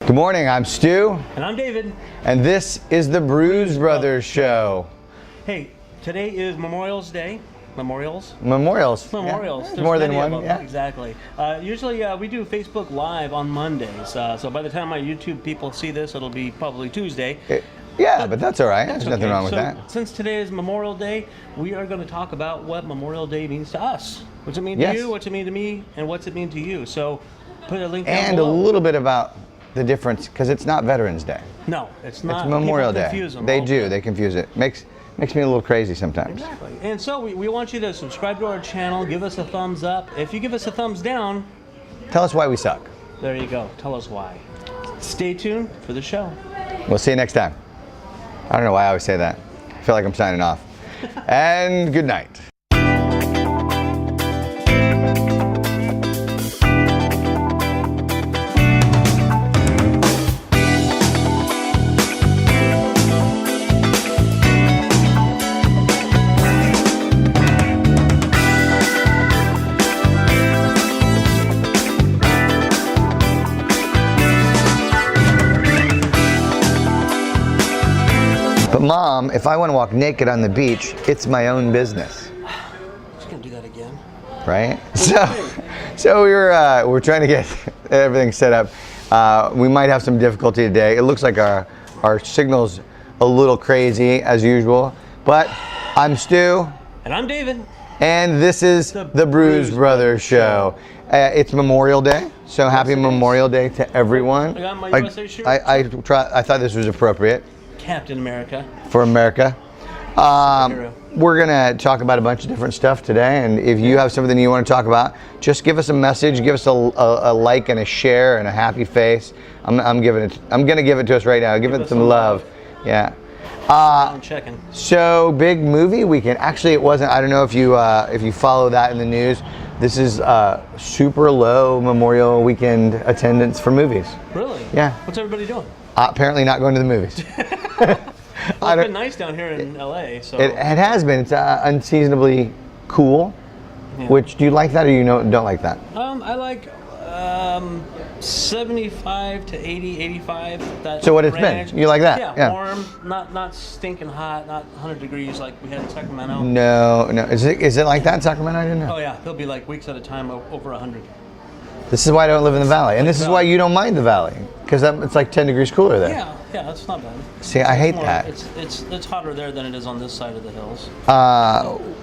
Good morning, I'm Stu. And I'm David. And this is the Bruise Brothers Show. Hey, today is Memorial's Day. Memorials? Memorials. Memorials. Yeah, There's more than many one, of them. yeah. Exactly. Usually we do Facebook Live on Mondays. So by the time my YouTube people see this, it'll be probably Tuesday. Yeah, but that's all right. There's nothing okay. wrong with So, that. Since today is Memorial Day, we are going to talk about what Memorial Day means to us. What's it mean to you, what's it mean to me, and what's it mean to you. So put a link down And below. a little bit about the difference, because it's not Veterans Day. No, it's not. It's Memorial People Day. confuse them They all. do. They confuse it. Makes me a little crazy sometimes. Exactly. And so we want you to subscribe to our channel, give us a thumbs up. If you give us a thumbs down, Tell us why we suck. there you go. Tell us why. Stay tuned for the show. We'll see you next time. I don't know why I always say that. I feel like I'm signing off. And good night. But Mom, if I want to walk naked on the beach, it's my own business, Just gonna do that again. right? So we're trying to get everything set up. We might have some difficulty today. It looks like our signal's a little crazy as usual. But I'm Stu, And I'm David. and this is the Bruise Brothers Show. It's Memorial Day, so happy Memorial Day to everyone. I got my USA shirt. I thought this was appropriate Captain America. for America. Hero. We're gonna talk about a bunch of different stuff today, and if you have something you want to talk about, just give us a message, give us a like and a share and a happy face. I'm gonna give it to us right now. Give it us some some love. Yeah. I'm checking. So big movie weekend. Actually, it wasn't. I don't know if you follow that in the news. This is super low Memorial Weekend attendance for movies. Really? Yeah. What's everybody doing? Apparently not going to the movies. Well, it's been nice down here in LA. So It has been. It's unseasonably cool. Yeah. Which, do you like that or you don't like that? I like 75 to 80, 85. That So what it's range. been? You like that? Yeah, Yeah. warm, not stinking hot, not 100 degrees like we had in Sacramento. No. Is it like that in Sacramento? I didn't know. Oh yeah, there'll be like weeks at a time over 100. This is why I don't live in the valley, and this is why you don't mind the valley, because it's like 10 degrees cooler there. Yeah, that's not bad. See, I hate More- that. It's hotter there than it is on this side of the hills.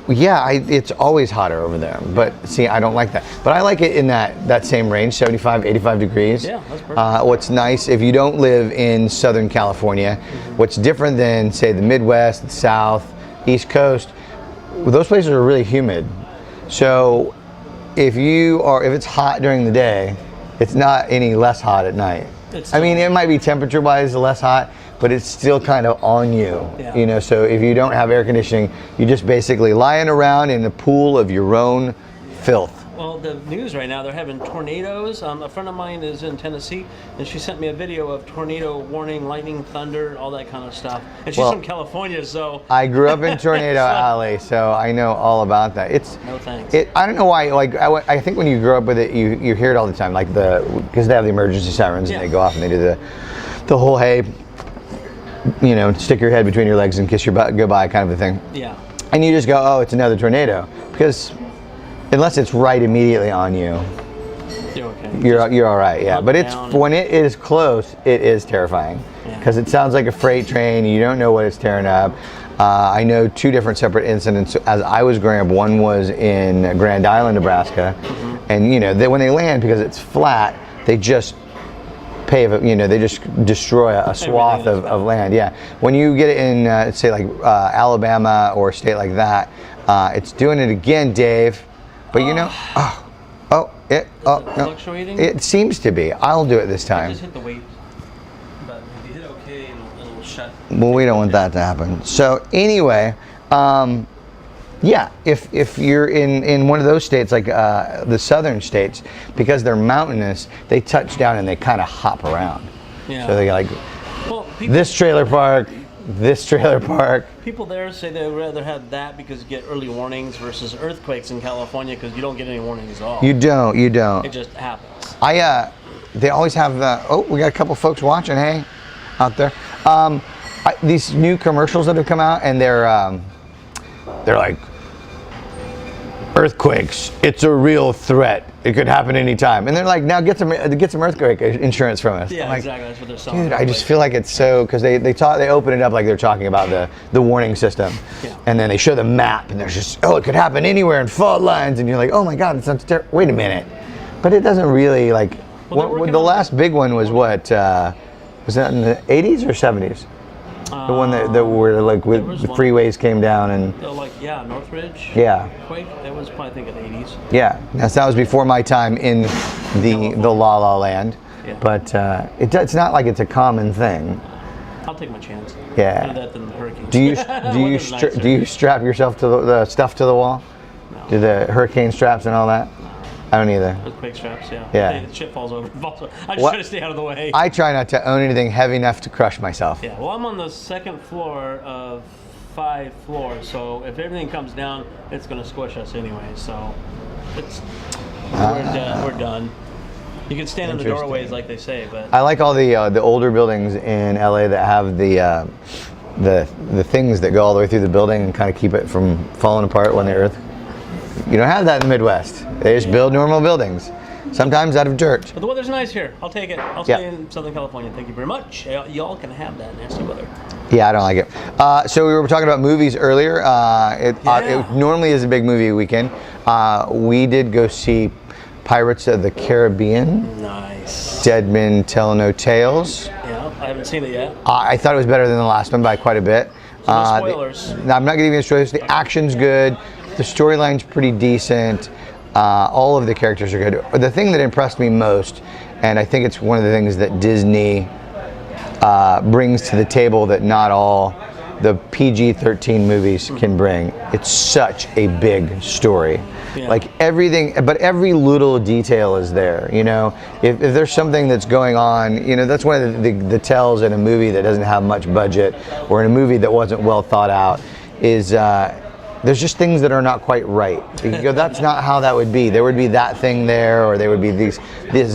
It's always hotter over there, but see, I don't like that. But I like it in that same range, 75, 85 degrees. Yeah, that's perfect. What's nice, if you don't live in Southern California, what's different than, say, the Midwest, the South, East Coast, those places are really humid. So if it's hot during the day, it's not any less hot at night. I mean, it might be temperature-wise less hot, but it's still kind of on you. Yeah. You know, so if you don't have air conditioning, you're just basically lying around in a pool of your own filth. Well, the news right now, they're having tornadoes. A friend of mine is in Tennessee, and she sent me a video of tornado warning, lightning, thunder, all that kind of stuff. And she's from California, so... I grew up in Tornado Alley, so I know all about that. No thanks. I don't know why. Like I think when you grow up with it, you hear it all the time. Like because they have the emergency sirens and they go off and they do the whole hey, stick your head between your legs and kiss your butt goodbye kind of a thing. Yeah. And you just go, oh, it's another tornado, because unless it's right immediately on you, You're okay. you're all right. Yeah. Up, But it's down. when it is close, it is terrifying, because it sounds like a freight train. You don't know what it's tearing up. I know two different separate incidents as I was growing up. One was in Grand Island, Nebraska, and when they land, because it's flat, they just pave it. They just destroy a swath of land. Yeah. When you get it in, say like Alabama or a state like that, it's doing it again, Dave. But fluctuating? It seems to be. I'll do it this time. Just hit the weight button. If you hit OK, it'll shut. Well, we don't want that to happen. So anyway, if you're in one of those states, like the southern states, because they're mountainous, they touch down and they kind of hop around. Yeah. So they like people, this trailer park, this trailer park. People there say they'd rather have that because you get early warnings versus earthquakes in California because you don't get any warnings at all. You don't. It just happens. they always have we got a couple folks watching, hey, out there. These new commercials that have come out, and they're like, earthquakes, it's a real threat. It could happen anytime. And they're like, now get some earthquake insurance from us. Yeah, I'm like, exactly. That's what they're selling. dude, I just feel like it's so, because they open it up like they're talking about the warning system. Yeah. And then they show the map, and there's just, it could happen anywhere in fault lines. And you're like, oh my God, it sounds terrible. Wait a minute. But it doesn't really, like, the last big one was what? Was that in the 80s or 70s? The one that were like with the freeways came down and Northridge. Yeah. Quake. That was probably, I think, in the 80s. Yeah. Now, that was before my time in the La La Land. Yeah. But it's not like it's a common thing. I'll take my chance. Yeah. Better that than the hurricanes. Do you strap yourself to the stuff to the wall? No. Do the hurricane straps and all that? I don't either. With quake straps, yeah. Yeah. The shit falls over. I just try to stay out of the way. I try not to own anything heavy enough to crush myself. Yeah, well, I'm on the second floor of 5 floors, so if everything comes down, it's going to squish us anyway. So we're done. You can stand in the doorways like they say, but I like all the older buildings in LA that have the things that go all the way through the building and kind of keep it from falling apart when the earth. You don't have that in the Midwest. They just build normal buildings, sometimes out of dirt. But the weather's nice here. I'll take it. I'll stay in Southern California. Thank you very much. Y'all can have that nasty weather. Yeah, I don't like it. So we were talking about movies earlier. It normally is a big movie weekend. We did go see Pirates of the Caribbean. Nice. Dead Men Tell No Tales. Yeah, I haven't seen it yet. I thought it was better than the last one by quite a bit. So no spoilers. I'm not going to give you the spoilers. The action's good. The storyline's pretty decent. All of the characters are good. The thing that impressed me most, and I think it's one of the things that Disney brings to the table that not all the PG-13 movies can bring. It's such a big story. Yeah. Like everything, but every little detail is there, you know. If there's something that's going on, you know, that's one of the tells in a movie that doesn't have much budget or in a movie that wasn't well thought out is there's just things that are not quite right. You go, that's not how that would be. There would be that thing there, or there would be this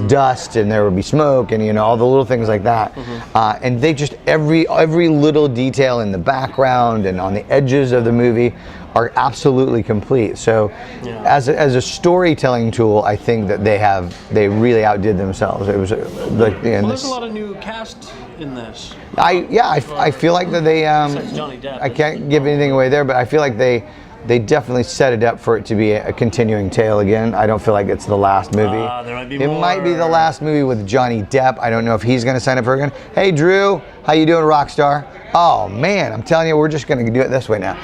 dust, and there would be smoke, and you know, all the little things like that. Mm-hmm. And they just every little detail in the background and on the edges of the movie are absolutely complete. So, as a storytelling tool, I think that they really outdid themselves. It was like there's a lot of new cast in this. I feel like that they. Johnny Depp. I can't give anything away there, but I feel like they definitely set it up for it to be a continuing tale again. I don't feel like it's the last movie. There might be it more. might be the last movie with Johnny Depp. I don't know if he's going to sign up for it again. Hey, Drew, how you doing, rock star? Oh man, I'm telling you, we're just going to do it this way now.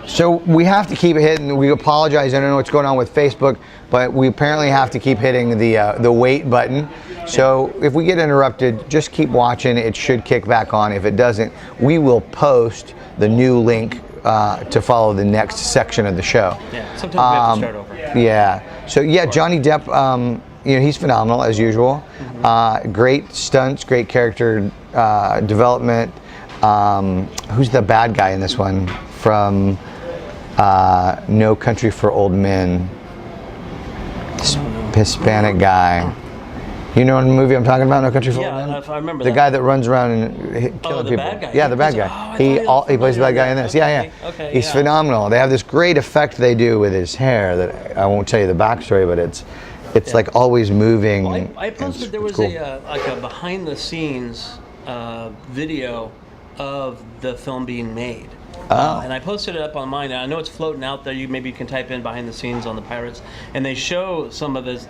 So we have to keep hitting. We apologize. I don't know what's going on with Facebook, but we apparently have to keep hitting the wait button. So if we get interrupted, just keep watching. It should kick back on. If it doesn't, we will post the new link to follow the next section of the show. Yeah, sometimes we have to start over. Yeah. So yeah, Johnny Depp, you know, he's phenomenal as usual. Mm-hmm. Great stunts, great character development. Who's the bad guy in this one from No Country for Old Men? Hispanic guy. You know the movie I'm talking about, No Country for Old Men? Yeah, I remember the that. guy that runs around and killing people. Bad guy. Yeah, the bad guy. He plays the bad guy in this. Okay. Yeah. Okay, He's phenomenal. They have this great effect they do with his hair that I won't tell you the backstory, but it's like always moving. Well, I posted there was a behind the scenes video of the film being made. And I posted it up on mine. I know it's floating out there. Maybe you can type in behind the scenes on the Pirates, and they show some of his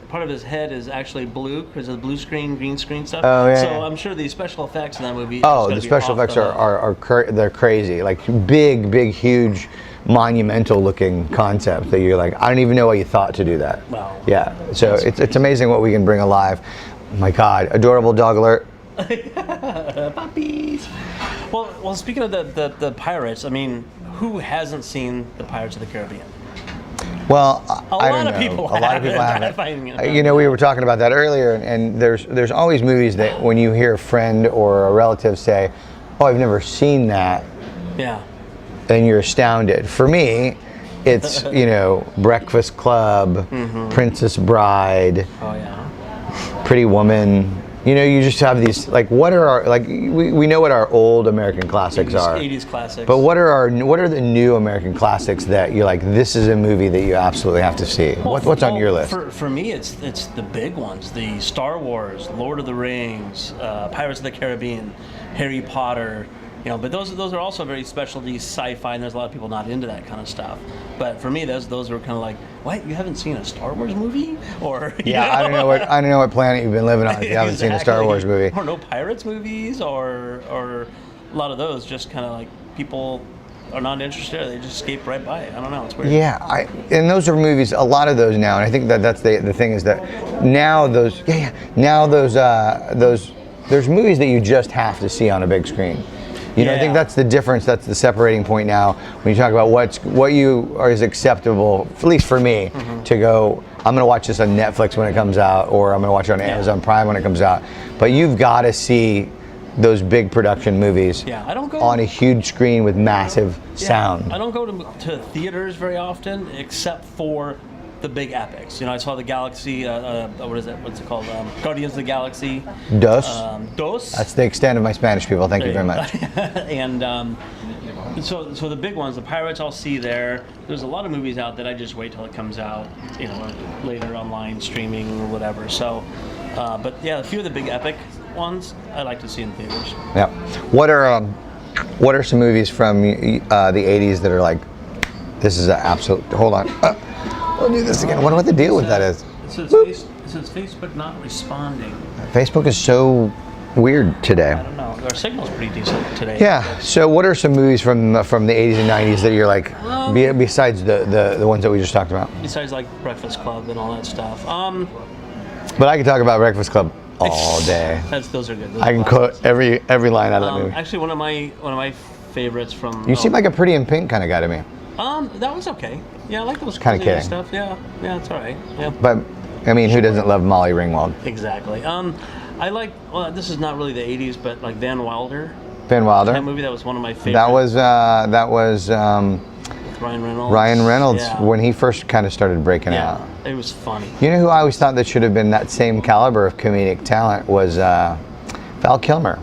part of his head is actually blue because of the blue screen, green screen stuff. Oh, yeah. So I'm sure the special effects in that movie. Oh, the special effects they're crazy. Like big, huge, monumental looking concept that you're like, I don't even know why you thought to do that. Wow. Yeah. So it's amazing what we can bring alive. My God, adorable dog alert. Puppies. Well, speaking of the pirates, I mean, who hasn't seen the Pirates of the Caribbean? Well, a lot of people haven't. You know, we were talking about that earlier, and there's always movies that when you hear a friend or a relative say, "Oh, I've never seen that," yeah, and you're astounded. For me, It's, you know, Breakfast Club, Princess Bride, Oh yeah. Pretty Woman. You know, you just have these, like, what are our, like, we know what our old American classics 80s, are. 80s classics. But what are the new American classics that you're like, this is a movie that you absolutely have to see? What's on your list? For me, it's the big ones: the Star Wars, Lord of the Rings, Pirates of the Caribbean, Harry Potter. You know, but those are also very specialty sci-fi, and there's a lot of people not into that kind of stuff. But for me, those are kind of like, what? You haven't seen a Star Wars movie? Or yeah, I don't know what planet you've been living on if you haven't seen a Star Wars movie. Or no Pirates movies, or a lot of those just kind of like people are not interested. They just escape right by it. I don't know. It's weird. Yeah, and those are movies. A lot of those now, and I think that's the thing is that now those there's movies that you just have to see on a big screen. You know, I think that's the difference. That's the separating point now when you talk about what is acceptable, at least for me, to go. I'm going to watch this on Netflix when it comes out, or I'm going to watch it on Amazon Prime when it comes out. But you've got to see those big production movies I don't go on a huge screen with massive sound. I don't go to theaters very often, except for the big epics. You know, I saw the Galaxy. What is it? What's it called? Guardians of the Galaxy. Dos. Dos. That's the extent of my Spanish, people. Thank you very much. And so the big ones, the Pirates, I'll see there. There's a lot of movies out that I just wait till it comes out, you know, later online streaming or whatever. So, but yeah, a few of the big epic ones I like to see in theaters. Yeah. What are some movies from the '80s that are like, this is an absolute? Hold on. We'll do this again. I wonder what the deal with that is. It says Facebook not responding. Facebook is so weird today. I don't know. Our signal's pretty decent today. Yeah. So, what are some movies from the '80s and '90s that you're like, besides the ones that we just talked about? Besides like Breakfast Club and all that stuff. But I can talk about Breakfast Club all day. Those are good. I can quote every line out of that movie. Actually, one of my favorites from. You seem like a Pretty in Pink kind of guy to me. That was okay. Yeah, I like those kind of kidding stuff. Yeah, it's all right. Yeah. But I mean, who doesn't love Molly Ringwald? Exactly. I like. Well, this is not really the '80s, but like Van Wilder. Van Wilder. That movie, that was one of my favorites. That was Ryan Reynolds. Ryan Reynolds when he first kind of started breaking out. It was funny. You know who I always thought that should have been that same caliber of comedic talent was Val Kilmer.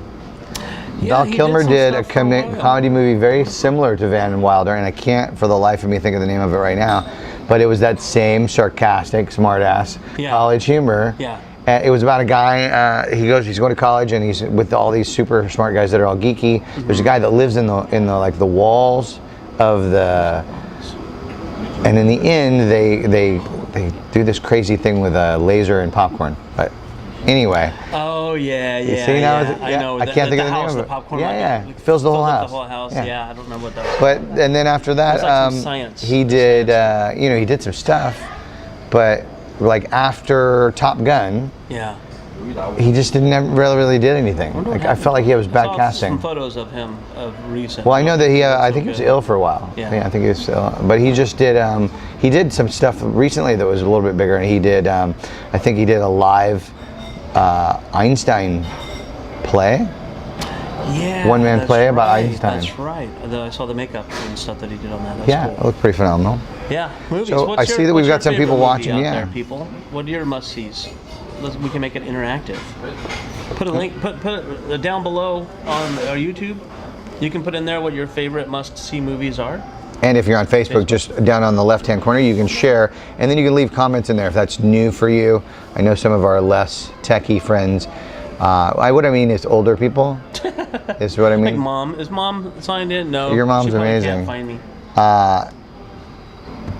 Val Kilmer did a comedy movie very similar to Van Wilder, and I can't for the life of me think of the name of it right now, but it was that same sarcastic, smartass college humor. Yeah. It was about a guy. He's going to college, and he's with all these super smart guys that are all geeky. There's a guy that lives in the like the walls of the, and in the end they do this crazy thing with a laser and popcorn. But anyway. Oh yeah. You see now? I know. I can't think of the name of it. The popcorn. It fills the whole house. The whole house. Yeah, I don't remember what that was. But and then after that, like some science. He did. He did some stuff, but like after Top Gun. Yeah. He just didn't really did anything. Like, I felt like he was bad casting. Some photos of him of recent. Well, I know that I think he was ill for a while. Yeah, I think he was ill. But he just did. He did some stuff recently that was a little bit bigger, and he did. I think he did a live Einstein play. Yeah. One-man play about Einstein. That's right. I saw the makeup and stuff that he did on that. That's cool. It looked pretty phenomenal. Yeah, movies. So I see that we've got some people watching. There, people. What are your must-sees? We can make it interactive. Put a link. Put it down below on our YouTube. You can put in there what your favorite must-see movies are. And if you're on Facebook, just down on the left-hand corner, you can share, and then you can leave comments in there if that's new for you. I know some of our less techie friends. What I mean is older people. Is what I mean. Like mom. Is mom signed in? No. Your mom's amazing. Can't find me.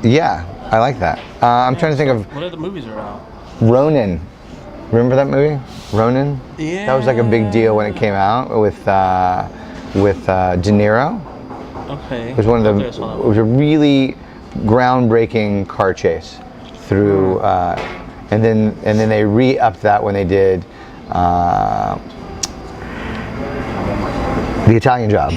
Yeah, I like that. I'm trying to think of. What other movies are out? Ronin. Remember that movie, Ronin? Yeah. That was like a big deal when it came out with De Niro. Okay. It was one of the. It was a really groundbreaking car chase through, and then they re-upped that when they did The Italian Job.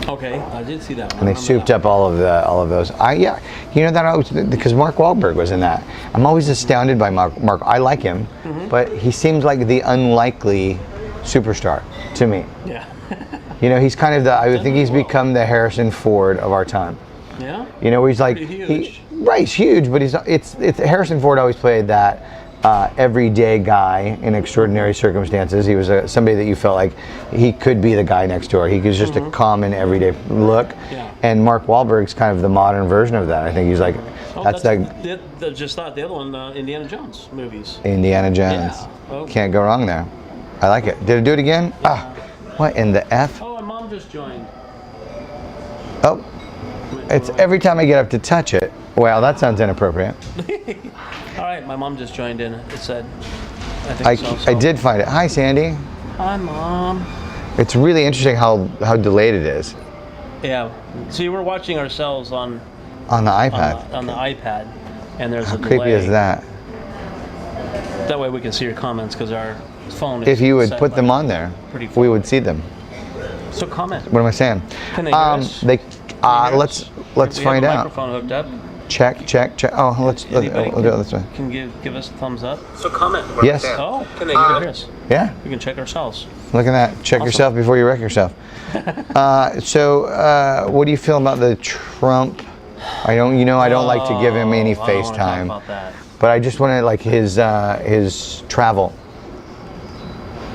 Okay, I did see that one. And they souped up all of those. Because Mark Wahlberg was in that. I'm always astounded by Mark. I like him, but he seems like the unlikely superstar to me. Yeah. He's kind of I would think he's become the Harrison Ford of our time. Yeah. You know, where he's like, Pretty huge. right, he's huge, but it's Harrison Ford always played that everyday guy in extraordinary circumstances. He was somebody that you felt like he could be the guy next door. He was just a common everyday look. Yeah. And Mark Wahlberg's kind of the modern version of that. I think he's like, Just thought the other one, Indiana Jones movies. Indiana Jones. Yeah. Oh. Can't go wrong there. I like it. Did it do it again? Ah, what in the F? Oh, and Mom just joined. Oh, it's every time I get up to touch it. Wow, that sounds inappropriate. All right, my mom just joined in. It said, I think so. I did find it. Hi, Sandy. Hi, Mom. It's really interesting how delayed it is Yeah. See, we're watching ourselves on on the iPad. on the iPad, and there's How a delay. creepy is that? That way we can see your comments because our phone is If you would set put by them on there, pretty we would see them. So comment. What am I saying? Can they hear us? They. Can they hear Let's us? We find have a out. microphone hooked up. Check. Oh, let's we'll do Anybody it this way. can give us a thumbs up. So comment. Yes. Oh, can they hear us? Yeah. We can check ourselves. Look at that. Check Awesome. yourself before you wreck yourself. So, what do you feel about the Trump? I don't like to give him any I don't wanna talk FaceTime, about that. but I just want to like his travel.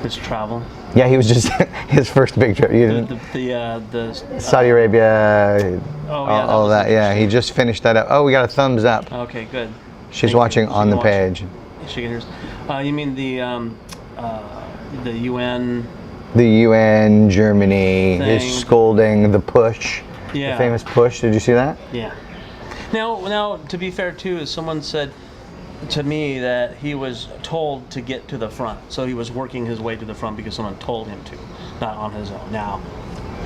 His travel. Yeah, he was just his first big trip. You didn't, The Saudi Arabia, Oh, yeah, that all was that. Yeah, he just finished that up. Oh, we got a thumbs up. Okay, good. She's Thank you. watching She on can the watch. page. She can hear us. You mean the UN? The UN, Germany, his Thing. scolding, the push, Yeah. the famous push. Did you see that? Yeah. Now, to be fair too, someone said to me that he was told to get to the front, so he was working his way to the front because someone told him to, not on his own. Now,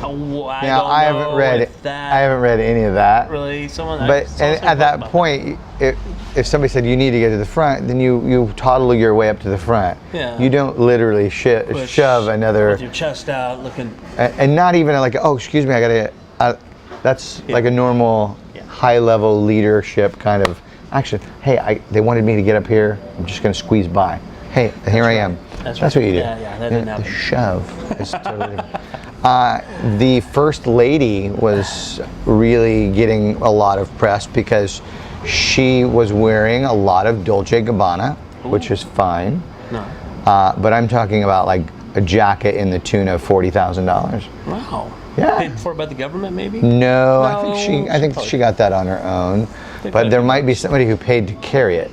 I haven't read it. if that I haven't read any of that. really someone. But at that point, if somebody said you need to get to the front, then you toddle your way up to the front. Yeah. You don't literally shove another, with your chest out, looking. and not even like, oh, excuse me, I gotta. That's like a normal, high-level leadership kind of action. Hey, they wanted me to get up here. I'm just gonna squeeze by. Hey, here I am. That's what right. you do. Yeah, that didn't The happen. shove is totally different. The first lady was really getting a lot of press because she was wearing a lot of Dolce & Gabbana, which is fine. No. But I'm talking about like a jacket in the tune of $40,000. Wow. Yeah. Paid for by the government, maybe. No, I No, think she got that on her own. But probably there might be somebody who paid to carry it.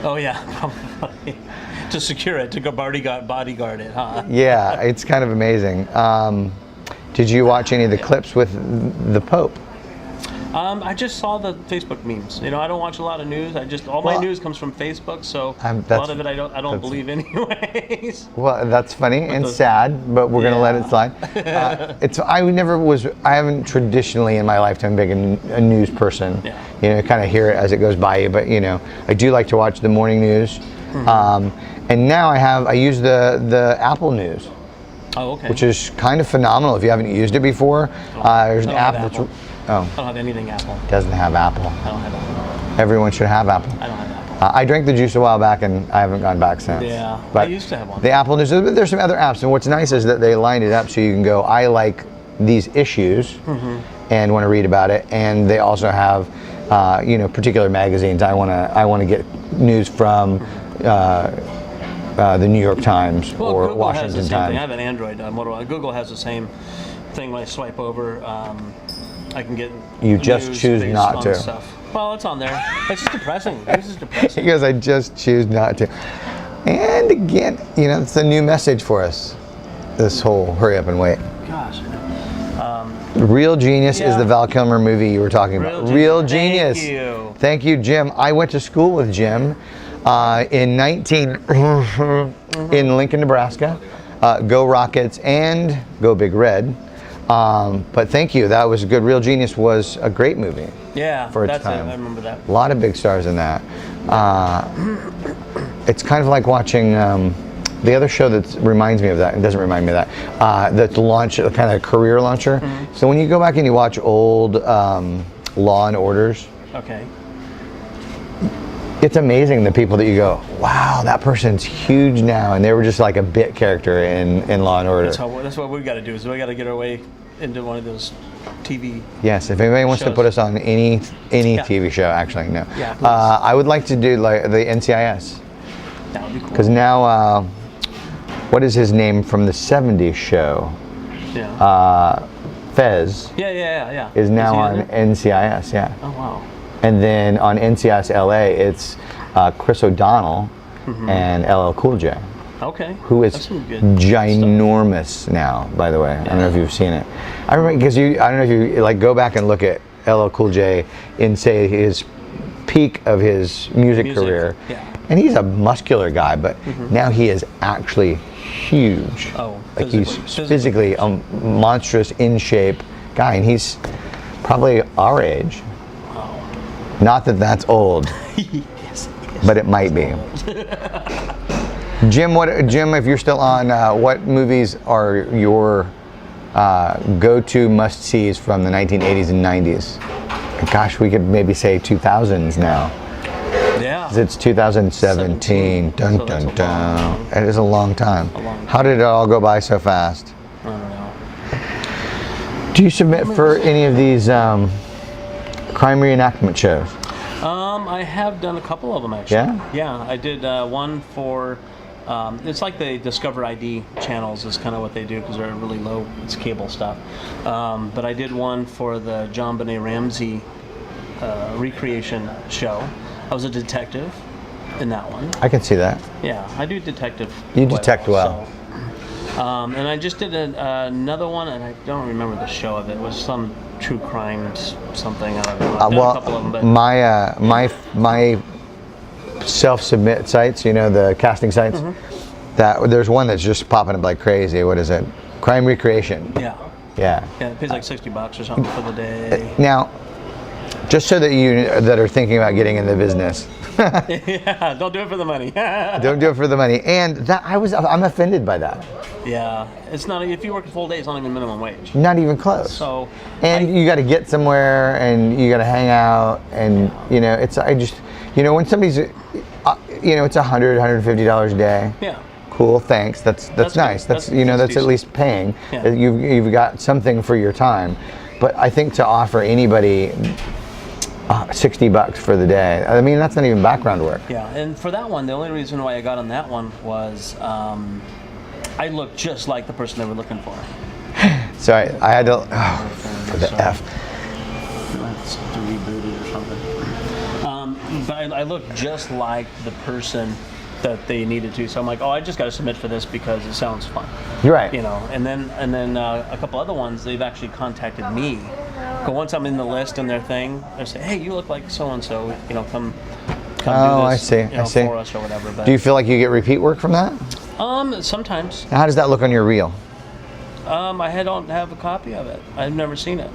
Oh yeah, probably. To secure it, to go bodyguard it, huh? Yeah, it's kind of amazing. Did you watch any of the clips with the Pope? I just saw the Facebook memes. I don't watch a lot of news. All my Well, news comes from Facebook, so a that's- lot of it I don't believe anyways. Well, that's funny and the- sad, but we're gonna let it slide. I haven't traditionally in my lifetime been a news person. Yeah. Kind of hear it as it goes by you, but I do like to watch the morning news. And now I use the Apple News, Oh, okay. which is kind of phenomenal if you haven't used it before. There's an I don't app have that's Apple. I don't have anything Apple. doesn't have Apple. I don't have Apple. Everyone should have Apple. I don't have Apple. I drank the juice a while back and I haven't gone back since. Yeah, But I used to have one. The Apple News, there's some other apps, and what's nice is that they lined it up so you can go, I like these issues and want to read about it, and they also have, particular magazines. I want to get news from the New York Times Well, or Google has the Washington same thing. I Times. have an Android Motorola. Google has the same thing. When I swipe over, I can get. You just news choose based not on to. Stuff. Well, it's on there. It's just depressing. This is depressing. Because I just choose not to. And again, it's a new message for us. This whole hurry up and wait. Gosh. Real Genius is Yeah. the Val Kilmer movie you were talking about. Real Genius. Thank you. Thank you, Jim. I went to school with Jim in Lincoln, Nebraska. Go Rockets and Go Big Red. But thank you. That was good. Real Genius was a great movie. Yeah, For its that's time. it. I remember that. A lot of big stars in that. It's kind of like watching the other show that reminds me of that. It doesn't remind me of that. That's launch, kind of career launcher. So when you go back and you watch old Law and Orders, Okay. it's amazing the people that you go, wow, that person's huge now, and they were just like a bit character in Law and Order. That's what we got to do. Is we got to get our way into one of those TV. Yes, if anybody wants to shows. put us on any Yeah. TV show, actually, no. Yeah, please. I would like to do like the NCIS. That would be cool. Because now, what is his name from the 70s show? Yeah. Fez Yeah. is now he on in it? NCIS, yeah. Oh wow. And then on NCIS LA, it's Chris O'Donnell and LL Cool J, Okay. who is That's some good ginormous now, by the way. I don't know if you've seen it. I remember, because I don't know if you, like, go back and look at LL Cool J in, say, his peak of his music career. Yeah. And he's a muscular guy, but now he is actually huge. Oh, like he's physically. physically a monstrous, in shape guy, and he's probably our age. Wow. Not that that's old, Yes. but it might be. Jim, if you're still on, what movies are your go-to must-sees from the 1980s and 90s? Gosh, we could maybe say 2000s now. Yeah. It's 2017. Dun So that's dun a dun. long It is a long time. A long How did it all go by so fast? I don't know. Do you submit for any of these crime reenactment shows? I have done a couple of them actually. Yeah? Yeah, I did one for. It's like the Discover ID channels is kind of what they do because they're really low. It's cable stuff. But I did one for the John Benet Ramsey recreation show. I was a detective in that one. I can see that. Yeah, I do detective. You quite detect well. So. And I just did another one, and I don't remember the show of it. It was some true crimes something. I don't know. I've done a couple of them, but my self-submit sites, you know, the casting sites, that there's one that's just popping up like crazy. What is it? Crime Recreation. yeah, Yeah. it pays like $60 or something for the day. Now, just so that you that are thinking about getting in the business, Yeah, don't do it for the money. don't do it for the money. And that I'm offended by that. Yeah, it's not. If you work a full day, it's not even minimum wage. Not even close. So, And you got to get somewhere, and you got to hang out, and you know, when somebody's, it's $150 a day. yeah, Cool, thanks. That's That's nice. good. That's That's at decent. least paying. Yeah. You've got something for your time. But I think to offer anybody $60 for the day, I mean, that's not even background work. yeah. And for that one, the only reason why I got on that one was I looked just like the person they were looking for. So I had to, for the Sorry. F. Let's reboot it or something. But I looked just like the person that they needed to. So I'm like, oh, I just got to submit for this because it sounds fun. You're right. You know, and then a couple other ones, they've actually contacted me. But once I'm in the list and their thing, they say, hey, you look like so and so. You know, come Oh, do I this. see, You know, I see. for us or whatever. But Do you feel like you get repeat work from that? sometimes How does that look on your reel? I don't have a copy of it. I've never seen it.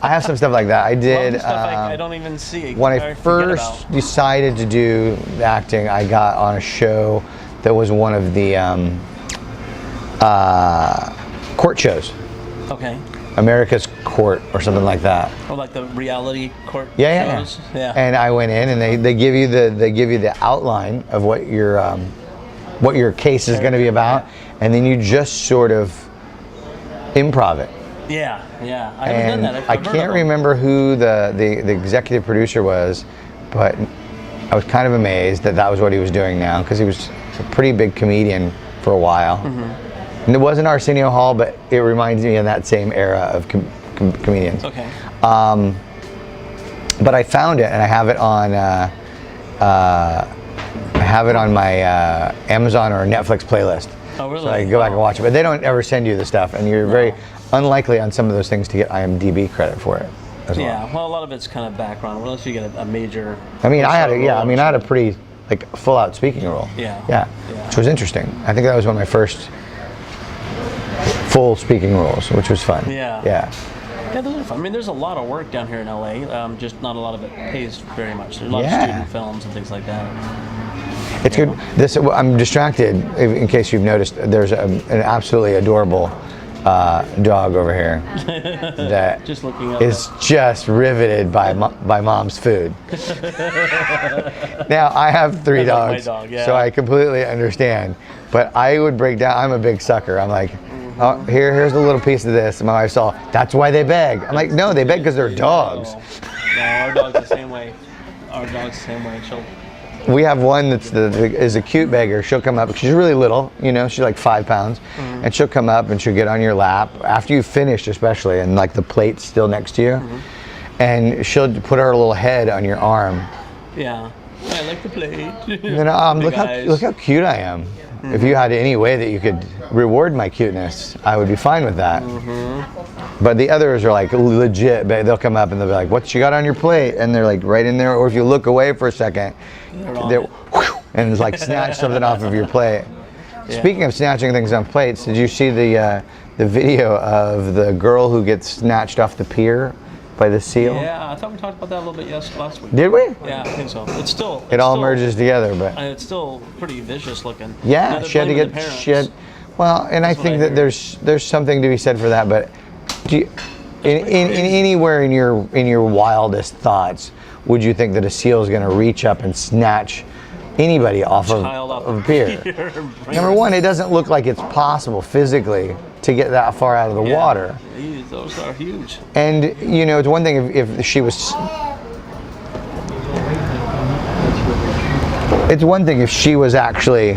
I have some stuff like that. I A lot of did. the stuff I don't even see. When I forget first about. decided to do acting, I got on a show that was one of the court shows, Okay. America's Court or something like that. Or like the reality court Yeah. shows. Yeah. And I went in, and they give you the outline of what your case is going to be about, and then you just sort of improv it. Yeah. I haven't done And that. I've I heard of can't them. remember who the executive producer was, but I was kind of amazed that was what he was doing now, because he was a pretty big comedian for a while. And it wasn't Arsenio Hall, but it reminds me of that same era of comedians. Okay. But I found it, and I have it on my Amazon or Netflix playlist. Oh, really? So I can go back and watch it. But they don't ever send you the stuff, and you're very unlikely on some of those things to get IMDb credit for it as well. Yeah. Well, a lot of it's kind of background. Unless you get a major. I mean, I had role a pretty full out speaking role. Yeah. Which was interesting. I think that was one of my first full speaking roles, which was fun. Yeah. Yeah. Yeah, those are fun. I mean, there's a lot of work down here in LA. Just not a lot of it pays very much. There's a lot of Yeah. student films and things like that. It's good. I'm distracted. In case you've noticed, there's an absolutely adorable dog over here that Just looking up. is just riveted by mom's food. Now I have 3 That's like my dogs, dog, yeah. so I completely understand. But I would break down. I'm a big sucker. I'm like, Oh, here's a little piece of this. And my wife saw, that's why they beg. I'm like, no, they beg because they're dogs. No, our dog's the same way. Our dog's the same way. We have one is a cute beggar. She'll come up. She's really little, you know. She's like 5 pounds, and she'll come up and she'll get on your lap after you've finished, especially, and like the plate's still next to you, and she'll put her little head on your arm. Yeah, I like the plate. And then, look how cute I am. If you had any way that you could reward my cuteness, I would be fine with that. But the others are like legit. They'll come up and they'll be like, "What you got on your plate?" And they're like right in there. Or if you look away for a second, they're and it's like snatch something off of your plate. Yeah. Speaking of snatching things on plates, did you see the video of the girl who gets snatched off the pier by the seal? Yeah, I thought we talked about that a little bit last week. Did we? Yeah, I think so. It all merges together, but it's still pretty vicious looking. Yeah, she had to get shit. Well, and I think that there's something to be said for that, but do you, in anywhere in your wildest thoughts, would you think that a seal is going to reach up and snatch anybody off of a pier? Number one, it doesn't look like it's possible physically to get that far out of the water. Those are huge. And you know, it's one thing if she was. It's one thing if she was actually,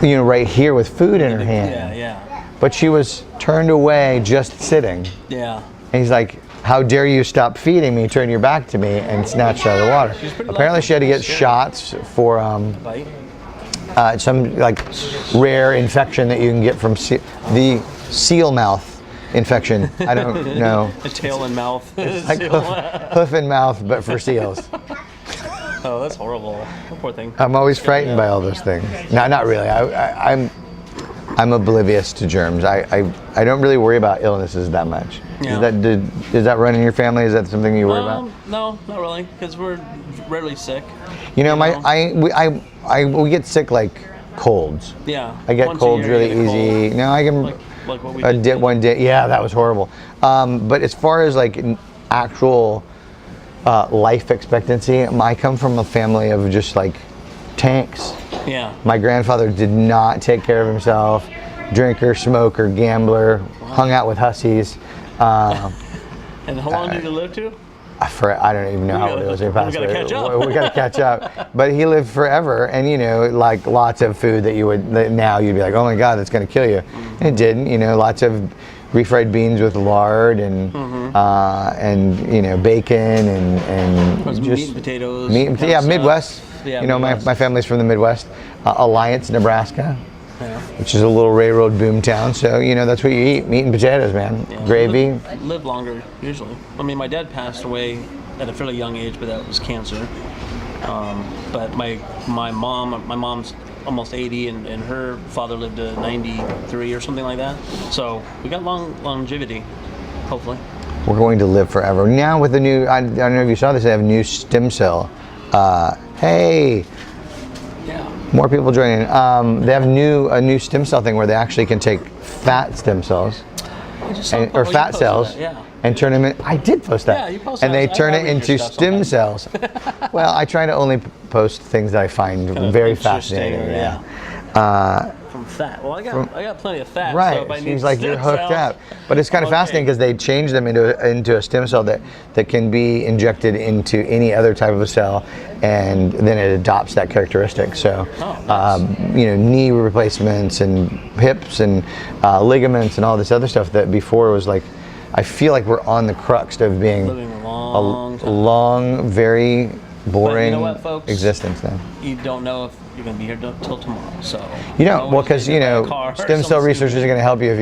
you know, right here with food in her hand. Yeah. But she was turned away, just sitting. Yeah. And he's like, "How dare you stop feeding me, turn your back to me," and snatched her out of the water. Apparently she had to get shots for some like rare infection that you can get from the seal mouth infection. I don't know. A tail and mouth. It's like hoof and mouth, but for seals. Oh, that's horrible. Poor thing. I'm always frightened by all those things. No, not really. I'm oblivious to germs. I don't really worry about illnesses that much. Yeah. Does that run in your family? Is that something you worry about? No, not really, because we're rarely sick. You know, we get sick like colds. Yeah. I get colds really easy. No, I can. Like what we did one day. Yeah, that was horrible. But as far as like actual life expectancy, I come from a family of just like tanks. Yeah. My grandfather did not take care of himself. Drinker, smoker, gambler, hung out with hussies. And how long did he live to? I don't even know how old it was. We gotta catch up. We gotta catch up. But he lived forever, and you know, like lots of food that now you'd be like, oh my God, that's gonna kill you. And it didn't. You know, lots of refried beans with lard and you know, bacon and just meat and potatoes. Midwest. Yeah, you know, Midwest. my family's from the Midwest, Alliance, Nebraska. Yeah. Which is a little railroad boom town, so you know that's what you eat: meat and potatoes, man. Yeah, Gravy. Live longer usually. I mean, my dad passed away at a fairly young age, but that was cancer. But my mom's almost 80, and her father lived to 93 or something like that. So we got longevity, hopefully. We're going to live forever now with the new. I don't know if you saw this. They have a new stem cell. Hey. More people joining. They have a new stem cell thing where they actually can take fat stem cells or fat cells and turn them in. I did post that. Yeah, you posted. And they turn it into stem cells. Well, I try to only post things that I find very fascinating. Yeah. From fat. Well, I got plenty of fat. Right. So if I Seems need like you're hooked cells, up. But it's kind of fascinating because they change them into a stem cell that can be injected into any other type of a cell, and then it adopts that characteristic. So, nice. You know, knee replacements and hips and ligaments and all this other stuff that before was like, I feel like we're on the crux of being living a long, very boring you know what, folks? Existence then. You don't know if you're going to be here till tomorrow, so. You don't, well, because you know, stem cell research is going to help you if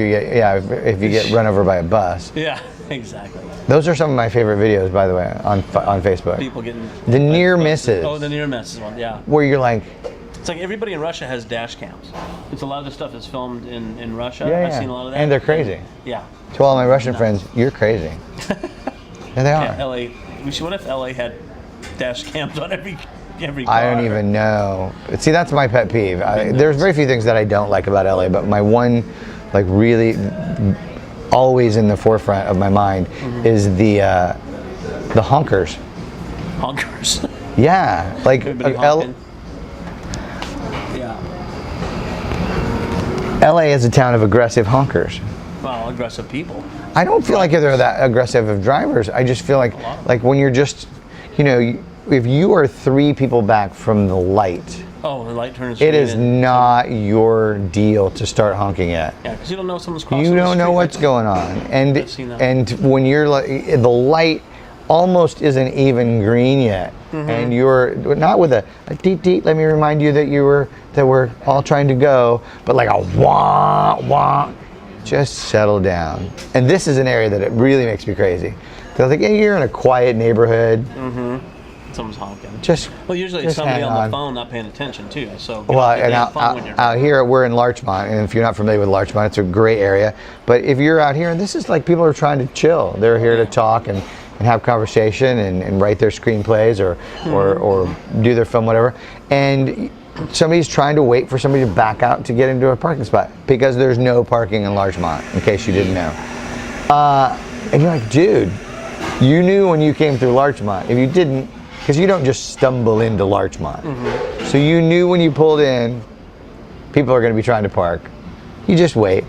you get run over by a bus. Yeah, exactly. Those are some of my favorite videos, by the way, on Facebook. People getting the near misses. Oh, the near misses one, yeah. Where you're like, it's like everybody in Russia has dash cams. It's a lot of the stuff is filmed in Russia. Yeah, I've seen a lot of that. And they're crazy. Yeah. To all my Russian friends, you're crazy. And they are. Yeah, LA. What if LA had dash cams on every car? I don't even know. See, that's my pet peeve. There's very few things that I don't like about LA, but my one, like really, always in the forefront of my mind is the honkers. Honkers. Yeah, like Everybody honking. LA is a town of aggressive honkers. Well, aggressive people. I don't feel like they're that aggressive of drivers. I just feel like when you're just, if you are 3 people back from the light, oh, the light turns. It is not your deal to start honking at. Yeah, because you don't know someone's crossing. You don't know what's going on, and when you're like, the light almost isn't even green yet, and you're not with a deet deet. Let me remind you that we're all trying to go, but like a wah wah. Just settle down. And this is an area that it really makes me crazy. Because I think, yeah, you're in a quiet neighborhood. Someone's honking. Usually it's just somebody hang on the phone not paying attention too. So out here we're in Larchmont, and if you're not familiar with Larchmont, it's a great area. But if you're out here, and this is like people are trying to chill. They're here to talk and have conversation and write their screenplays or do their film, whatever. And somebody's trying to wait for somebody to back out to get into a parking spot because there's no parking in Larchmont, in case you didn't know. And you're like, dude, you knew when you came through Larchmont. If you didn't, because you don't just stumble into Larchmont. So you knew when you pulled in, people are going to be trying to park. You just wait.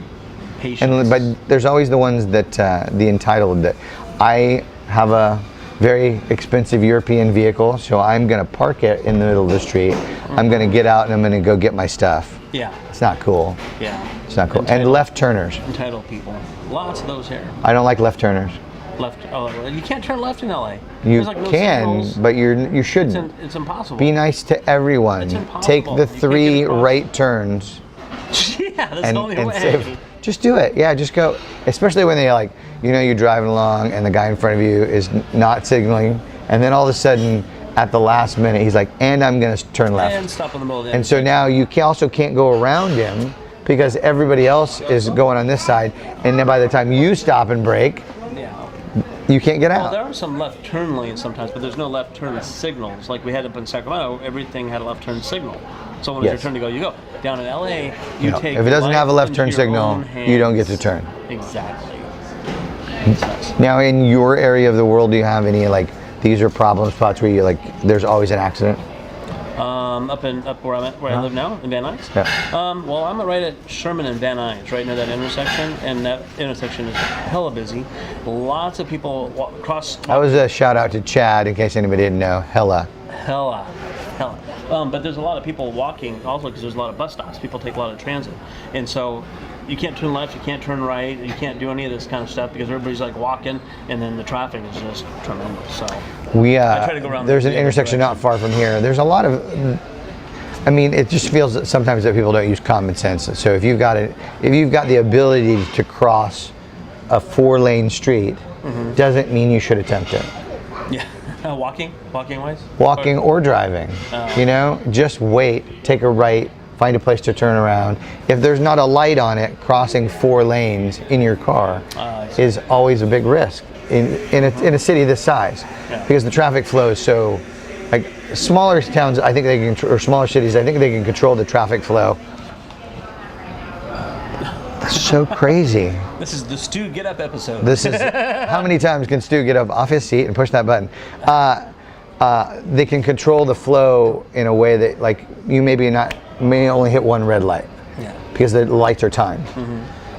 Patience. But there's always the ones that, the entitled, that I have a very expensive European vehicle, so I'm going to park it in the middle of the street. I'm going to get out and I'm going to go get my stuff. Yeah. It's not cool. Yeah. It's not cool. And left turners. Entitled people. Lots of those here. I don't like left turners. You can't turn left in LA. You like no can, signals. but you shouldn't. It's impossible. Be nice to everyone. It's impossible. Take the You can't 3 get across. right turns. Yeah, that's the only way. Save. Just do it. Yeah, just go. Especially when they you're driving along and the guy in front of you is not signaling, and then all of a sudden at the last minute he's like, and I'm going to turn left. And stop in the middle of the And so now you also can't go around him because everybody else is going on this side, and then by the time you stop and brake, you can't get out. Well, there are some left turn lanes sometimes, but there's no left turn signals. Like we had up in Sacramento, everything had a left turn signal. So when it's your turn to go, you go. Down in LA, you take. If it doesn't have a left turn into your signal, own hands. you don't get to turn. Exactly. Now, in your area of the world, do you have any these are problem spots where you there's always an accident? Up where I live now in Van Nuys. Yeah. Well, I'm right at Sherman and Van Nuys, right near that intersection, and that intersection is hella busy. Lots of people cross. That was a shout out to Chad, in case anybody didn't know. Hella. But there's a lot of people walking also because there's a lot of bus stops. People take a lot of transit, and so you can't turn left, you can't turn right, you can't do any of this kind of stuff because everybody's walking, and then the traffic is just tremendous. So I try to go around. There's an intersection not far from here. There's a lot of. It just feels that sometimes that people don't use common sense. So if you've got the ability to cross a 4-lane street, doesn't mean you should attempt it. Yeah. Walking wise? Walking or driving. Just wait, take a right, find a place to turn around. If there's not a light on it, crossing 4 lanes in your car is always a big risk in a city this size, because the traffic flow is so. Smaller towns, I think they can, or smaller cities, I think they can control the traffic flow. That's so crazy. This is the Stu Get Up episode. This is how many times can Stu get up off his seat and push that button? They can control the flow in a way that you may only hit 1 red light, because the lights are timed.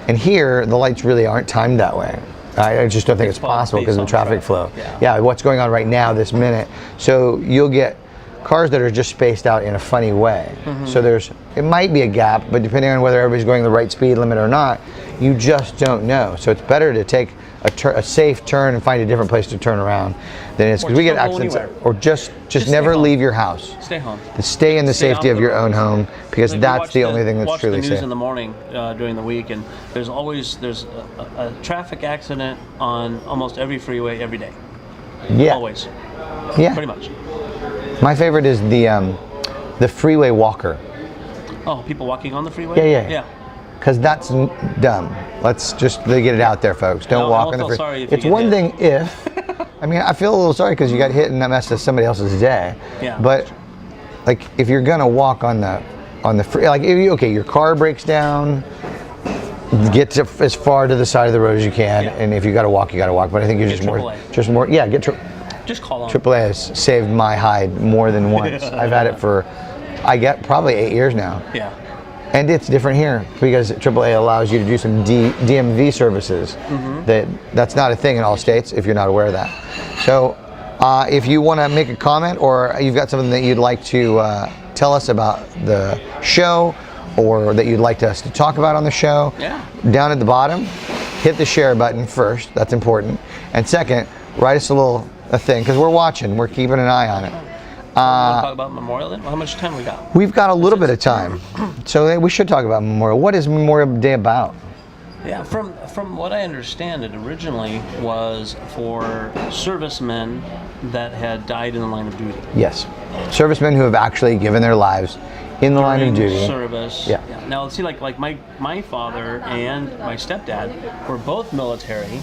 And here the lights really aren't timed that way. I just don't think it's possible because of the traffic flow. Yeah, what's going on right now, this minute. So you'll get cars that are just spaced out in a funny way. So it might be a gap, but depending on whether everybody's going the right speed limit or not, you just don't know. So it's better to take a safe turn and find a different place to turn around than it's because we get accidents. Or just never leave your house. Stay home. Stay in the safety of your own home, because that's the only thing that's truly safe. Watch the news in the morning during the week, and there's a traffic accident on almost every freeway every day. Yeah. Always. Yeah. Pretty much. My favorite is the freeway walker. Oh, people walking on the freeway? Yeah. Because that's dumb. Let's just get it out there, folks. Don't walk on the freeway. It's one thing if. I feel a little sorry because you got hit and that messed up somebody else's day. Yeah. But if you're gonna walk on the free, your car breaks down, get as far to the side of the road as you can, and if you got to walk, you got to walk. But I think you're just more. Yeah, just call on. AAA has saved my hide more than once. I've had it for, probably 8 years now. Yeah. And it's different here because AAA allows you to do some DMV services. That's not a thing in all states if you're not aware of that. So if you want to make a comment or you've got something that you'd like to tell us about the show or that you'd like us to talk about on the show, down at the bottom, hit the share button first. That's important. And second, write us a thing because we're watching. We're keeping an eye on it. Talk about Memorial Day? How much time we got? We've got a little bit of time, so we should talk about Memorial. What is Memorial Day about? Yeah, from what I understand, it originally was for servicemen that had died in the line of duty. Yes, servicemen who have actually given their lives in the line of duty. Service. Yeah. Now, see, like my father and my stepdad were both military.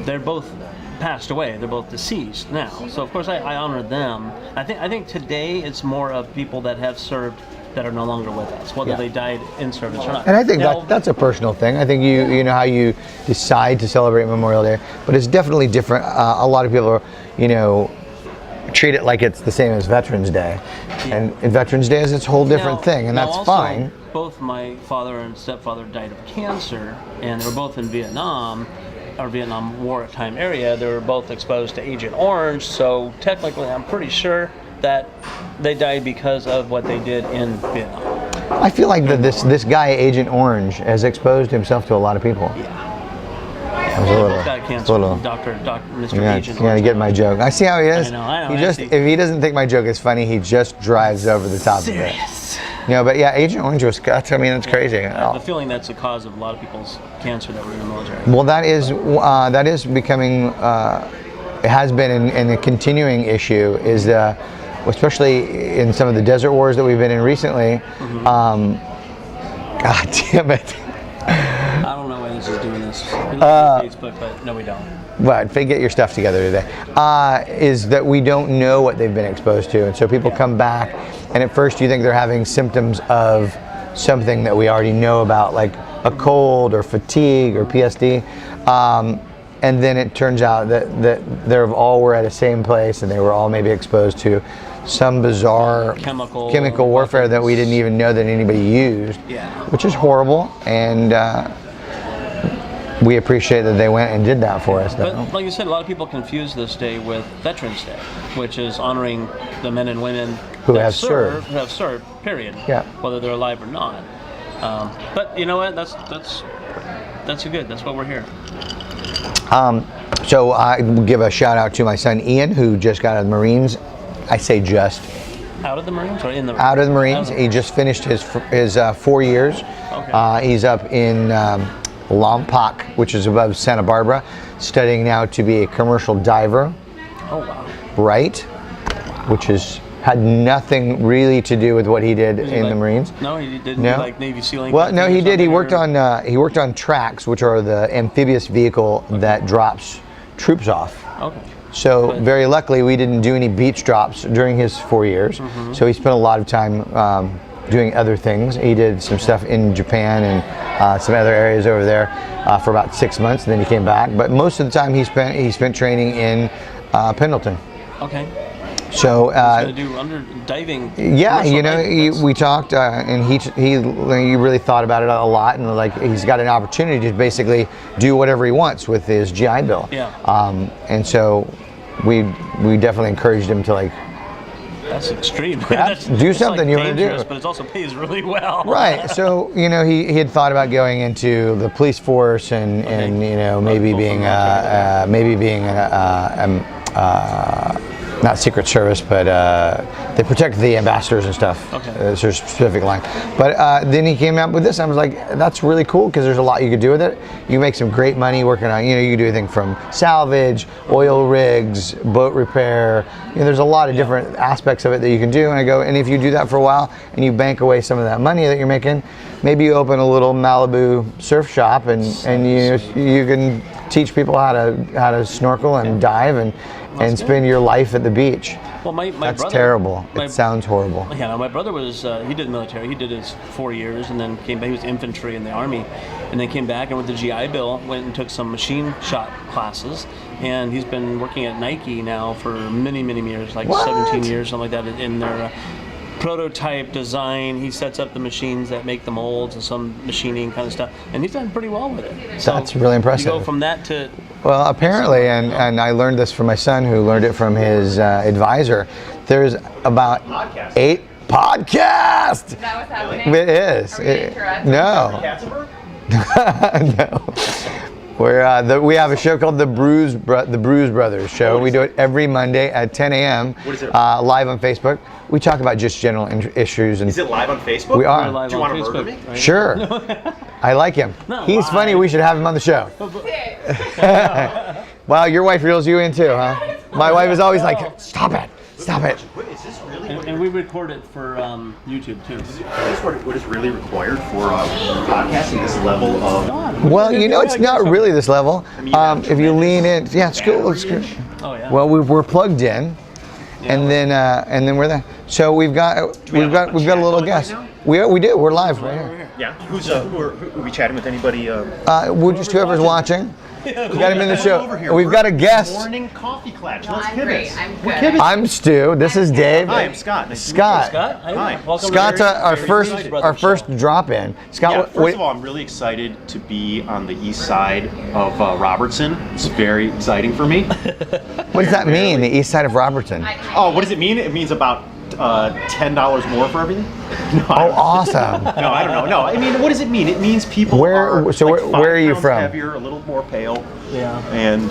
They're both passed away. They're both deceased now. So of course I honor them. I think today it's more of people that have served that are no longer with us, whether they died in service or not. And I think that's a personal thing. I think you know how you decide to celebrate Memorial Day, but it's definitely different. A lot of people are, treat it like it's the same as Veterans Day, and Veterans Day is its whole different thing, and that's also, fine. Both my father and stepfather died of cancer, and they were both in Vietnam. Our Vietnam War time area. They were both exposed to Agent Orange, so technically I'm pretty sure that they died because of what they did in Vietnam. I feel like that this guy Agent Orange has exposed himself to a lot of people. Yeah. It was a little, got cancer. Mr. Agent. Yeah, get my joke. I see how he is. I know. If he doesn't think my joke is funny, he just drives over the top of it. But yeah, Agent Orange was. That's crazy. I have the feeling that's the cause of a lot of people's cancer that were in the military. Well, that is becoming. It has been and a continuing issue is especially in some of the desert wars that we've been in recently. God damn it. I don't know why this is doing this. We look at Facebook, but no, we don't. But get your stuff together today. Is that we don't know what they've been exposed to, and so people come back, and at first you think they're having symptoms of something that we already know about, like a cold or fatigue or PSD, and then it turns out that they all were at the same place, and they were all maybe exposed to some bizarre chemical warfare that we didn't even know that anybody used, which is horrible, and we appreciate that they went and did that for us. But like you said, a lot of people confuse this day with Veterans Day, which is honoring the men and women who have served, period. Yeah. Whether they're alive or not. But you know what? That's good. That's what we're here. So I will give a shout out to my son Ian, who just got out of the Marines. I say just. Out of the Marines or in the? Out of the Marines. He just finished his 4 years. Okay. He's up in Lompoc, which is above Santa Barbara, studying now to be a commercial diver. Oh wow! Right, which had nothing really to do with what he did in the Marines. No, he didn't. No? Like Navy SEAling. Well, no, he did. He worked on tracks, which are the amphibious vehicle that drops troops off. Okay. So very luckily, we didn't do any beach drops during his 4 years. Mm-hmm. So he spent a lot of time doing other things. He did some stuff in Japan and some other areas over there for about 6 months, and then he came back. But most of the time he spent training in Pendleton. Okay. So he's going to do diving. Yeah, we talked, and he really thought about it a lot, and like he's got an opportunity to basically do whatever he wants with his GI Bill. Yeah. And so we definitely encouraged him to like. That's extreme. Do something you want to do. But it also pays really well. Right. So he had thought about going into the police force and maybe being not Secret Service, but they protect the ambassadors and stuff. Okay. There's a specific line. But then he came out with this. I was like, that's really cool because there's a lot you could do with it. You make some great money working on, you can do anything from salvage, oil rigs, boat repair. There's a lot of different aspects of it that you can do. And I go, and if you do that for a while and you bank away some of that money that you're making, maybe you open a little Malibu surf shop and you can teach people how to snorkel and dive and spend your life at the beach. Well, my That's brother, terrible. It sounds horrible. Yeah, no, my brother was, he did military. He did his 4 years and then came back. He was infantry in the Army and then came back and with the GI Bill went and took some machine shop classes. And he's been working at Nike now for many, many years, like 17 years, something like that, in their prototype design. He sets up the machines that make the molds and some machining kind of stuff, and he's done pretty well with it. So That's really impressive. You go from that to Well, apparently, and I learned this from my son, who learned it from his advisor. There's about 8 podcasts. Is that what's happening? It is. Are we interrupting? No. No. We have a show called the Bruise Brothers Show. We do it every Monday at 10 a.m. What is it? Live on Facebook. We talk about just general issues. And Is it live on Facebook? We are. live Do you on want to Facebook. murder me? Right? Sure. I like him. Not He's live. funny. We should have him on the show. Wow, your wife reels you in too, huh? My wife is always like, stop it. Stop it. Wait, is this really And we record it for YouTube too. is this what is really required for podcasting? This level of Well, you know, it's not really this level. mean, you have If you lean in, tremendous yeah, it's cool. It's bandwidth. good. Oh yeah. Well, we're plugged in, and then we're there. So we've got a little going right guest. now? We do. We're live right here. yeah. Who are we chatting with? Anybody? We're just whoever's watching. We got him in the Over show. here. We've got a guest. Morning coffee clutch. Let's I'm kibitz. great. I'm We're good. kibitz. I'm Stu. This is Dave. Hi, I'm Scott. Nice to meet Scott. Scott, Hi. welcome Scott's to the our Very first Blues Brothers show. drop in. Scott, Yeah, what- first of all, I'm really excited to be on the east side of Robertson. It's very exciting for me. what does that mean? The east side of Robertson. Oh, what does it mean? It means about $10 more for everything. No, Oh, awesome. No, I don't know. No, I mean, what does it mean? It means people Where- are so like where are you 5 pounds from? Heavier, a little more pale, Yeah. and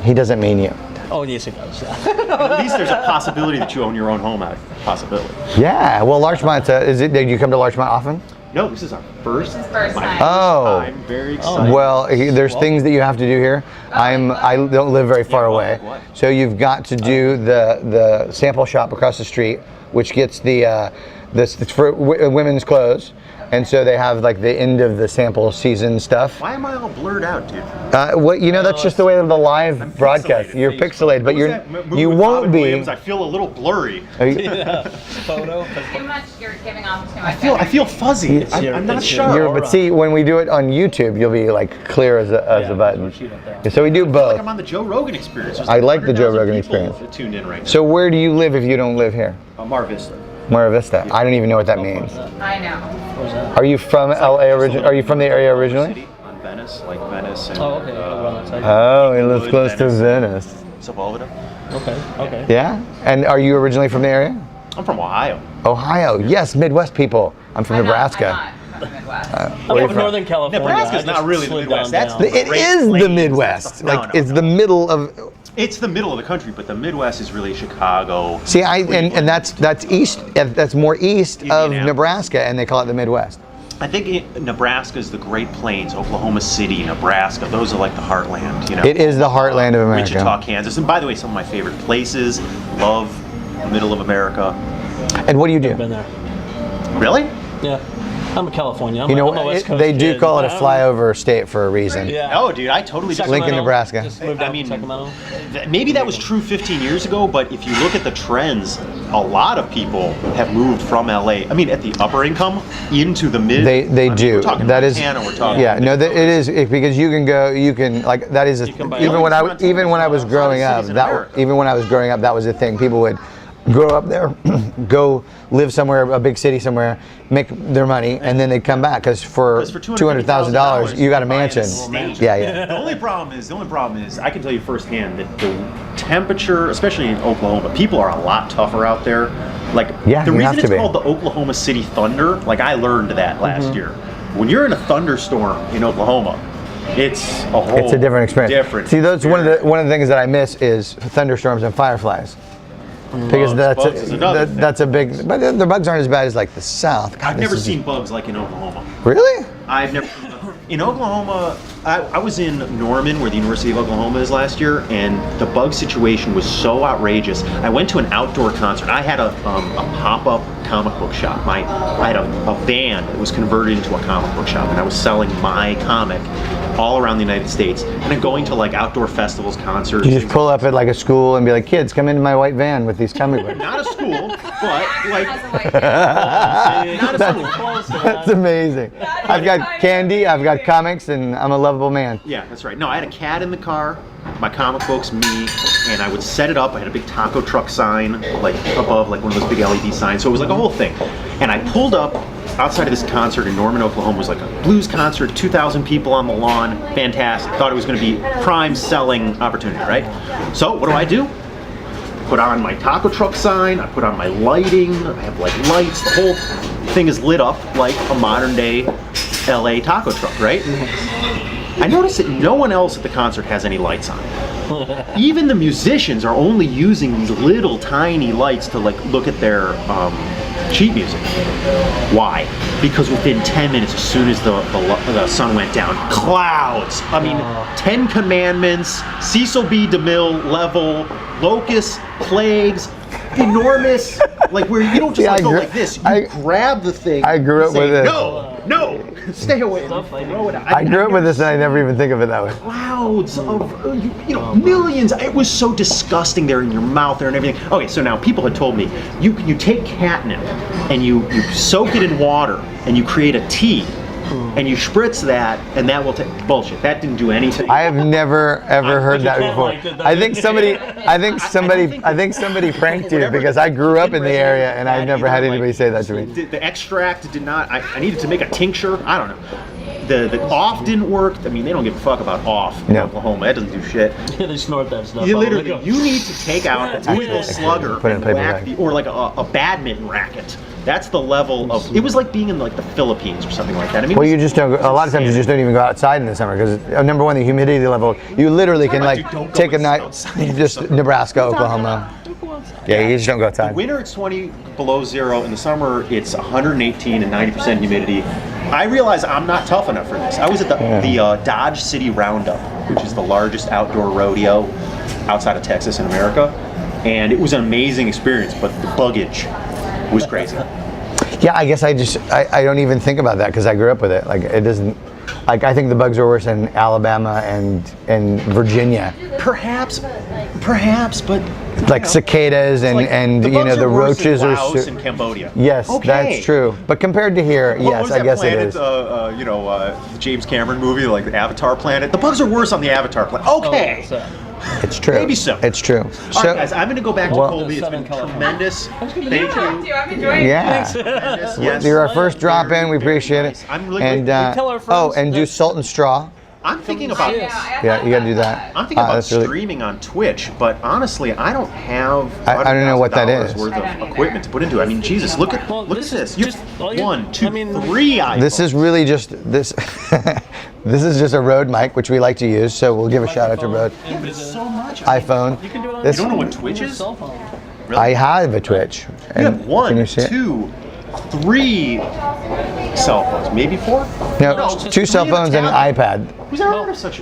He doesn't mean you. Oh yes, it does. at least there's a possibility that you own your own home. Out possibility. Yeah. Well, Larchmont. Did you come to Larchmont often? No, this is our first. This is first my time. first Oh. time. Very excited. Well, there's things that you have to do here. I don't live very far well, away, like what? so you've got to do the sample shop across the street, which gets it's for women's clothes, and so they have like the end of the sample season stuff. Why am I all blurred out, dude? Well, you know that's just the way of the live broadcast. Pixelated. You're pixelated, but What was you're that movie you with won't Robin be. Williams? I feel a little blurry. Are you- Photo. Too much. You're giving off too much. I feel fuzzy. It's I'm not it's sure. your- but see, when we do it on YouTube, you'll be like clear as a button. Shoot up there. So we do Like both. I'm on the Joe Rogan Experience. There's I like the Joe 100,000 Rogan people Experience. Tuned in right now. So where do you live if you don't live here? Mar Vista. Mara Vista. I don't even know what that means. I know. Where's that? Are you from LA originally? Are you from the area originally? City on Venice, like Venice and Oh, okay. Over on that side. Oh, it lives Inglewood, close to Venice. Sepulveda. Okay. Okay. Yeah? And are you originally from the area? I'm from Ohio. Ohio. Yes, Midwest people. I'm from Nebraska. I'm not from the Midwest. I'm Where from you from? Northern California. Nebraska's I not just really the slid Midwest. down That's down. the- It Great is the Plains, Midwest. that's the- no, Like no, it's no. the middle of. It's the middle of the country, but the Midwest is really Chicago. See, and that's east. That's more east of Indianapolis. Nebraska, and they call it the Midwest. I think Nebraska is the Great Plains, Oklahoma City, Nebraska. Those are like the heartland, you know. It is the heartland of America. Wichita, Kansas. And by the way, some of my favorite places. Love the middle of America. And what do you do? Been there. Really? Yeah. I'm a California. I'm You know, I'm a West Coast they do kid. call it a I don't- flyover state for a reason. Yeah. No, dude, I totally disagree. Lincoln, Nebraska. Just moved I out mean, to Sacramento. Maybe that was true 15 years ago, but if you look at the trends, a lot of people have moved from LA. I mean, at the upper income into the mid. They I mean, do. We're talking That is. Montana, we're talking. Yeah. No, that it is because you can go. You can like that is a, can buy even when I Montana even when I was is growing up cities in that America. even when I was growing up that was a thing. People would grow up there, go live somewhere, a big city somewhere, make their money, and then they'd come back because for $200,000 you got a mansion. estate. Yeah, yeah. The only problem is, I can tell you firsthand that the temperature, especially in Oklahoma, people are a lot tougher out there. Like Yeah, the you reason have to it's be. called the Oklahoma City Thunder, like I learned that last year. When you're in a thunderstorm in Oklahoma, it's a whole It's a different experience. Different. See, that's one of the things that I miss is thunderstorms and fireflies. Because Bugs is another thing. that's a big. But the bugs aren't as bad as like the South. God, I've this never is- seen bugs like in Oklahoma. Really? I've never. In Oklahoma, I was in Norman, where the University of Oklahoma is last year, and the bug situation was so outrageous. I went to an outdoor concert. I had a pop-up comic book shop. I had a van that was converted into a comic book shop, and I was selling my comic. all around the United States, and then going to like outdoor festivals, concerts. You just pull up at like a school and be like, kids, come into my white van with these comic books. Not a school, but like As a white man. not a school. Close to That's that. amazing. I've got candy, I've got comics, and I'm a lovable man. Yeah, that's right. No, I had a cat in the car, my comic books, me, and I would set it up. I had a big taco truck sign, like above, like one of those big LED signs. So it was like a whole thing. And I pulled up outside of this concert in Norman, Oklahoma. It was like a blues concert, 2,000 people on the lawn, fantastic. Thought it was going to be prime selling opportunity, right? So what do? Put on my taco truck sign, I put on my lighting, I have like lights, the whole thing is lit up like a modern day LA taco truck, right? I noticed that no one else at the concert has any lights on. Even the musicians are only using these little tiny lights to like look at their sheet music. Why? Because within 10 minutes, as soon as the sun went down, clouds. I mean, 10 Commandments, Cecil B. DeMille level, locusts, plagues, enormous. Like where you don't just Yeah, like I go grew- like this. You I- grab the thing. I grew and up say, with it. No, stay away. Stuff like Throw it out. I grew up with this and I never even think of it that way. Clouds of, millions. It was so disgusting there in your mouth there and everything. Okay, so now people had told me, you take catnip and you soak it in water and you create a tea and you spritz that and that will take, bullshit. That didn't do anything. I have never ever heard that can't before. like it, I think somebody pranked you because I grew up in the area and I've never had anybody say that to me. The extract did not, I needed to make a tincture. I don't know. The off didn't work. I mean, they don't give a fuck about off in No. Oklahoma. That doesn't do shit. Yeah, they snort that stuff. You out. literally, They go, you need to take out a two-wheel slugger put it in and a paper whack bag. or like a badminton racket. That's the level of. It was like being in like the Philippines or something like that. I mean, Well, you just don't. A lot of times you just don't even go outside in the summer because number one, the humidity level. You literally can like Dude, don't go take a night, outside. just Nebraska, Oklahoma. Yeah, you just don't go in outside. winter it's 20 below zero. In the summer it's 118 and 90% humidity. I realize I'm not tough enough for this. I was at the Dodge City Roundup, which is the largest outdoor rodeo outside of Texas in America, and it was an amazing experience. But the buggage was crazy. Yeah, I guess I don't even think about that because I grew up with it. Like it doesn't. Like I think the bugs are worse in Alabama and Virginia. Perhaps, but Like cicadas and like, and the you know bugs the are worse roaches in are. Laos and Cambodia. Yes, Okay. that's true. But compared to here, What yes, was I that guess planet, it is. the James Cameron movie, like the Avatar planet? The bugs are worse on the Avatar planet. Okay. So, It's true. maybe so. It's true. All right, guys, I'm going to go back to Well- Colby. It's Southern been California. tremendous. Thank you. Too. I'm enjoying it. Yeah. Tremendous. Yes. You're our first drop in. We appreciate nice. it. I'm really and grateful. tell our oh, friends and do that- salt and straw. I'm thinking about Yes. Yeah, you gotta do that. I'm thinking about that's really- streaming on Twitch, but honestly, I don't have. I don't know what that $100,000 is. Worth of equipment to put into it. I mean, Jesus, look at Well, look this at is this. You just- have all you- 1, 2, I mean- 3 iPhones. This is really just this. This is just a Rode mic, which we like to use. So we'll give a shout out to Rode. And with so the- much. iPhone. You can do it on This- You don't know what your Twitch is? cell phone. Really? I have a Twitch. You And have can 1, you see it? 2, 3 cell phones, maybe 4. No, No, 2 cell three and a phones and an tablet. iPad. Who's ever heard of such?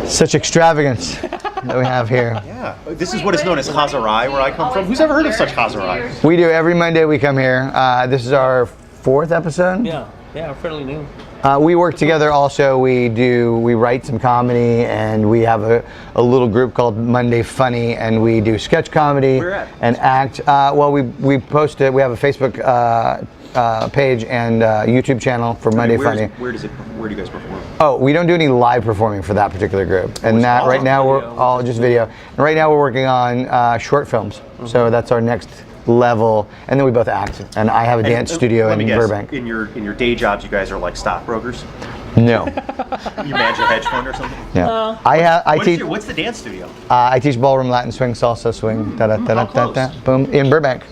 Such extravagance that we have here. Yeah, this is what is known as Hazarai, where I come from. Who's ever heard of such Hazarai? We do every Monday. We come here. This is our 4th episode. Yeah, fairly new. We work together also. We write some comedy, and we have a little group called Monday Funny, and we do sketch comedy Where at? and act. Well, we post it. We have a Facebook page and YouTube channel for Monday Funny. Where do you guys perform? Oh, we don't do any live performing for that particular group, and that all right now we're video. all just video. And right now we're working on short films, so that's our next level. And then we both act, and I have a dance studio Let me in guess, Burbank. In your day jobs, you guys are like stockbrokers. No, You manage a hedge fund or something. no. I teach. What's the dance studio? I teach ballroom, Latin swing, salsa swing, da da da da da da. Boom, in Burbank.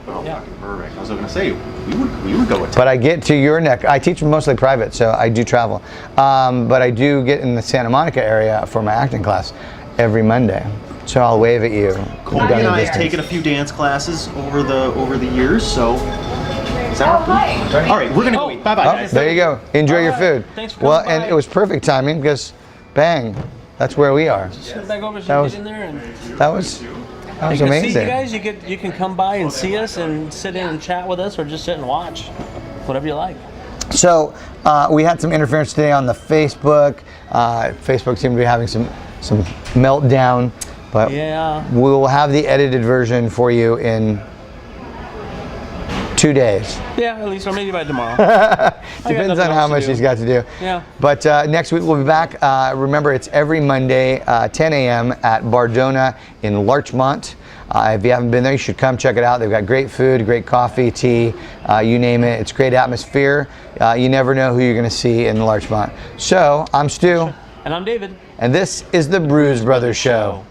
Oh, fucking Burbank. I was going to say we would go with. But I get to your neck. I teach mostly private, so I do travel. But I do get in the Santa Monica area for my acting class every Monday. So I'll wave at you. Colby down and the I have distance. taken a few dance classes over the years, so. Is that Hi. all right? We're gonna go eat. Bye bye, Oh, guys. there you go. Enjoy your food. Thanks for Well, coming and by. it was perfect timing because, bang, that's where we are. Sit back over so That you was- get in there and That was you can see amazing. you guys. You can come by and see us and sit in and chat with us, or just sit and watch, whatever you like. So we had some interference today on the Facebook. Facebook seemed to be having some meltdown, but Yeah. we will have the edited version for you in 2 days. Yeah, at least, or maybe by tomorrow. Depends on nothing how else to much do. he's got to do. Yeah. But next week we'll be back. Remember, it's every Monday, 10 a.m. at Bardona in Larchmont. If you haven't been there, you should come check it out. They've got great food, great coffee, tea, you name it. It's great atmosphere. You never know who you're going to see in Larchmont. So, I'm Stu. And I'm David. And this is the Bruise Brothers Show.